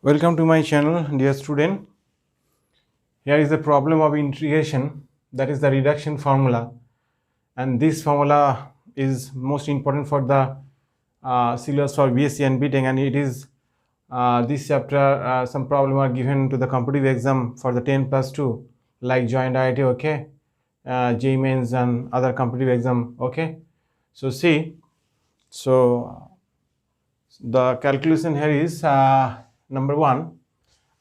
Welcome to my channel, dear student. Here is the problem of integration, that is the reduction formula, and this formula is most important for the syllabus for BSc and BTech, and it is this chapter. Some problem are given to the competitive exam for the 10+2, like joint IIT, okay, JEE Mains and other competitive exam, okay. So see, so the calculation here is number one.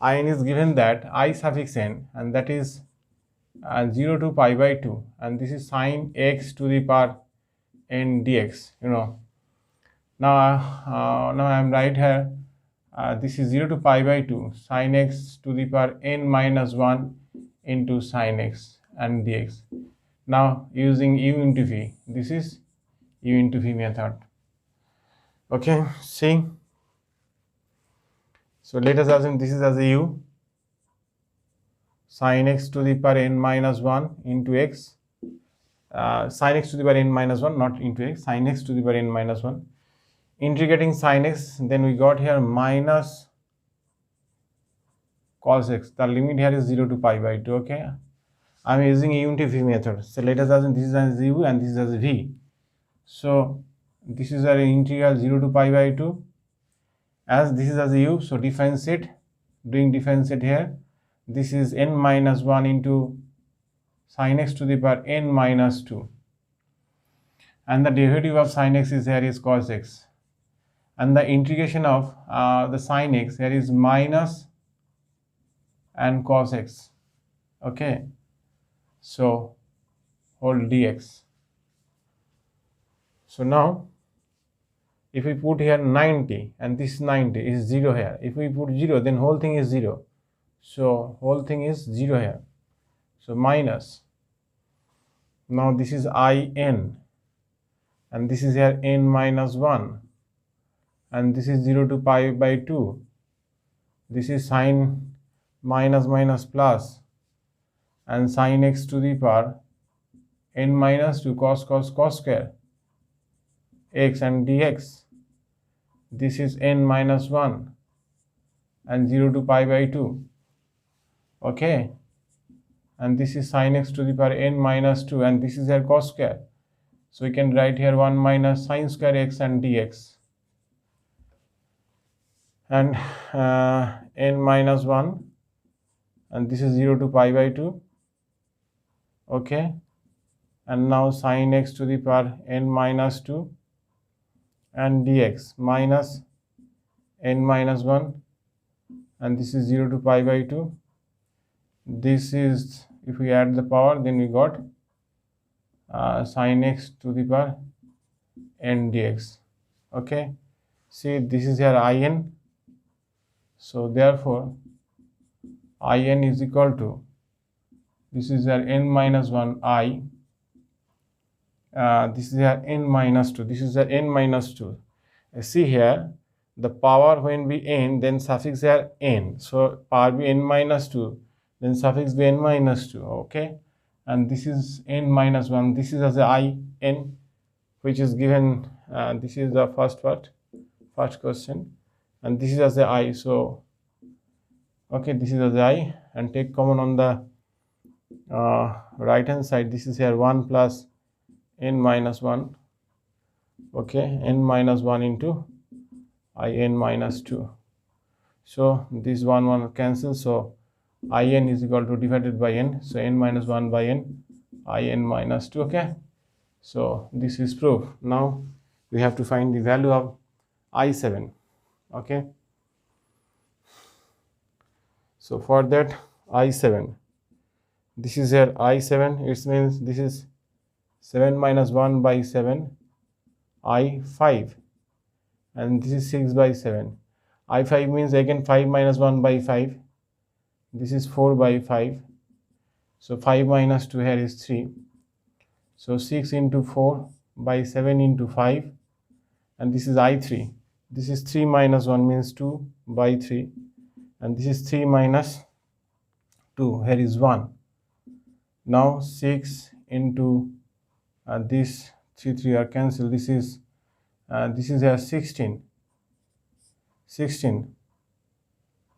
In is given that I suffix n, and that is 0 to pi by 2, and this is sine x to the power n dx. Now I am right here. This is 0 to pi by 2 sine x to the power n minus 1 into sine x and dx. Now using u into v, this is u into v method. Okay, see. So let us assume this is as a u sine x to the power n minus 1 into x, sine x to the power n minus 1, not into x, sine x to the power n minus 1, integrating sine x, then we got here minus cos x. The limit here is 0 to pi by 2, okay. I am using u into v method. So let us assume this is as u and this is as v. So this is our integral 0 to pi by 2. As this is as u, so differentiate, doing differentiate here, this is n minus 1 into sine x to the power n minus 2, and the derivative of sine x is here is cos x, and the integration of the sine x here is minus and cos x, okay. So whole dx. So now if we put here 90 and this 90 is 0 here, if we put 0 then whole thing is 0, so whole thing is 0 here, so minus. Now this is in, and this is here n minus 1, and this is 0 to pi by 2, this is sine minus minus plus, and sine x to the power n minus 2 cos square x and dx, this is n minus 1 and 0 to pi by 2, okay, and this is sine x to the power n minus 2, and this is here cos square, so we can write here 1 minus sine square x and dx, and n minus 1, and this is 0 to pi by 2, okay, and now sine x to the power n minus 2 and dx minus n minus 1, and this is 0 to pi by 2. This is, if we add the power, then we got sine x to the power n dx, okay. See, this is here in, so therefore in is equal to, this is here n minus 1 I, this is here n minus 2, this is here n minus 2. See here, the power when we n, then suffix here n, so power be n minus 2, then suffix be n minus 2, okay, and this is n minus 1, this is as a in, which is given, this is the first question, and this is as a I, so okay, this is as a I, and take common on the right hand side, this is here 1 plus n minus 1, okay, n minus 1 into in minus 2, so this 1 cancel, so in is equal to divided by n, so n minus 1 by n, in minus 2, okay. So this is proof. Now we have to find the value of I7, okay. So for that I7, this is here I7, it means this is 7 minus 1 by 7, I5, and this is 6 by 7. I5 means again 5 minus 1 by 5, this is 4 by 5, so 5 minus 2 here is 3, so 6 into 4 by 7 into 5, and this is I3, this is 3 minus 1 means 2 by 3, and this is 3 minus 2, here is 1. Now 6 into this 3 are cancelled, this is here 16,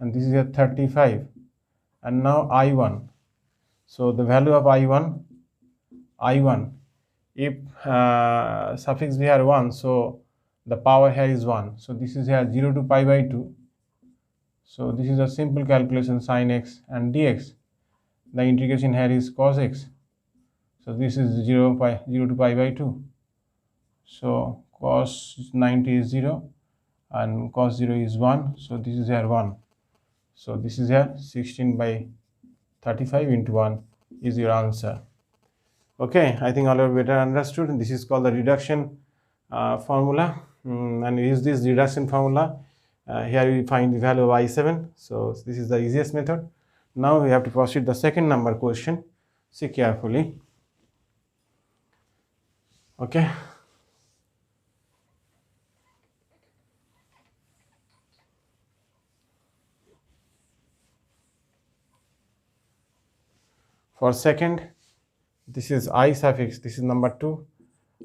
and this is here 35, and now I1. So the value of I1, if suffix we have 1, so the power here is 1. So this is here 0 to pi by 2. So this is a simple calculation, sin x and dx. The integration here is cos x. So this is 0 to pi by 2. So cos 90 is 0 and cos 0 is 1. So this is here 1. So this is here 16 by 35 into 1 is your answer. Okay, I think all are better understood. This is called the reduction formula. And use this reduction formula. Here we find the value of I7. So this is the easiest method. Now we have to proceed the second number question. See carefully. Okay. For second, this is I suffix, this is number 2,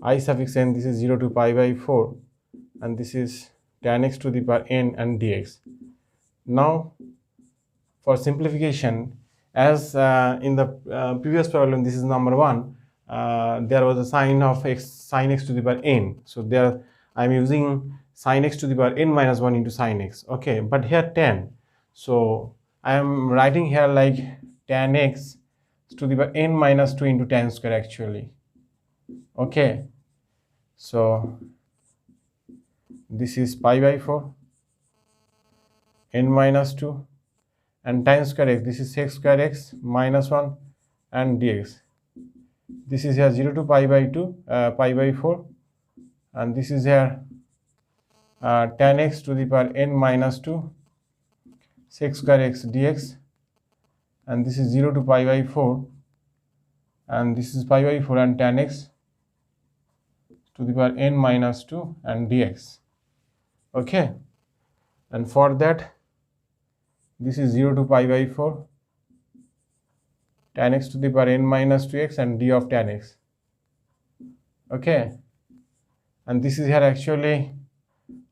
I suffix n, this is 0 to pi by 4, and this is tan x to the power n and dx. Now, for simplification, as in the previous problem, this is number 1, there was a sign of x, sin x to the power n. So there I am using sin x to the power n minus 1 into sin x. Okay, but here tan. So I am writing here like tan x to the power n minus 2 into tan square actually. Okay, so this is pi by 4 n minus 2 and tan square x, this is sec square x minus 1 and dx. This is here 0 to pi by 2 pi by 4, and this is here tan x to the power n minus 2 sec square x dx, and this is 0 to pi by 4, and this is pi by 4 and tan x to the power n minus 2 and dx. Okay, and for that this is 0 to pi by 4 tan x to the power n minus 2x and d of tan x. Okay, and this is here actually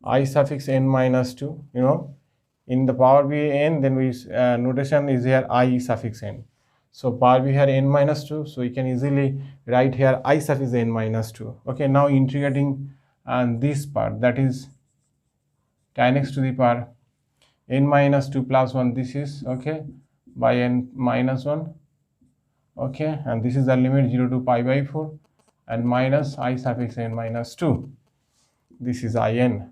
I suffix n minus 2, you know, in the power be n, then we notation is here I suffix n. So power be here n minus 2, so you can easily write here I suffix n minus 2. Okay, now integrating this part, that is tan x to the power n minus 2 plus 1, this is okay by n minus 1. Okay, and this is the limit 0 to pi by 4 and minus I suffix n minus 2. This is in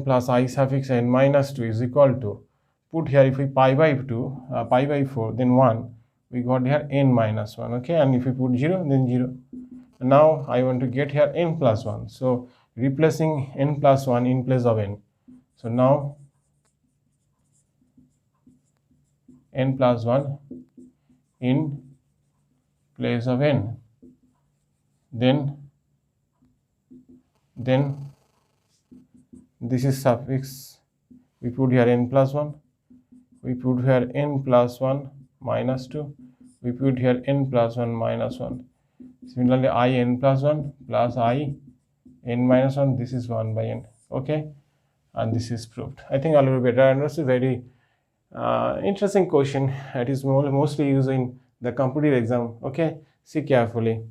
plus I suffix n minus 2 is equal to, put here if we pi by 2 pi by 4 then 1, we got here n minus 1. Okay, and if we put 0 then 0. Now I want to get here n plus 1, so replacing n plus 1 in place of n. So now n plus 1 in place of n, then this is suffix, we put here n plus 1, we put here n plus 1 minus 2, we put here n plus 1 minus 1. Similarly I n plus 1 plus I n minus 1, this is 1 by n. Okay, and this is proved. I think a little better, and it's a very interesting question. It is mostly used in the competitive exam. Okay, see carefully.